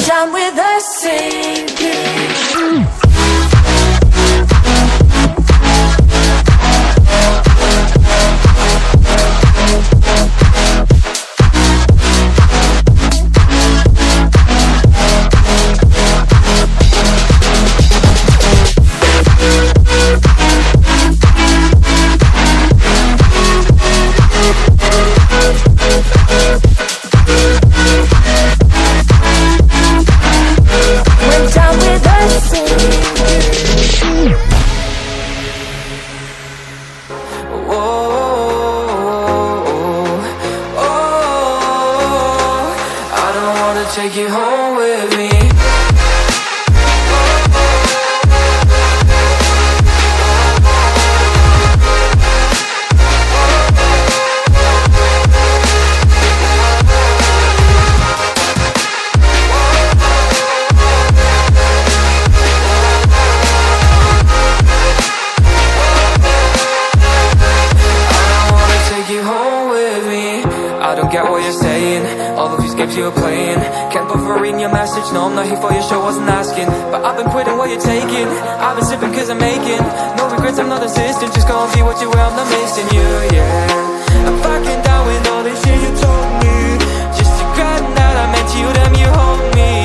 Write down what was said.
down with the sinking. Take you home with me. I don't get what you're saying, all of these games you're playing. Can't bother reading your message, no I'm not here for your show, wasn't asking. But I've been quitting what you're taking, I've been sipping cause I'm making no regrets, I'm not assistant, just go and be what you were, I'm not missing you, yeah. I'm fucking down with all this shit you told me, just to grab that I meant you, damn you hold me.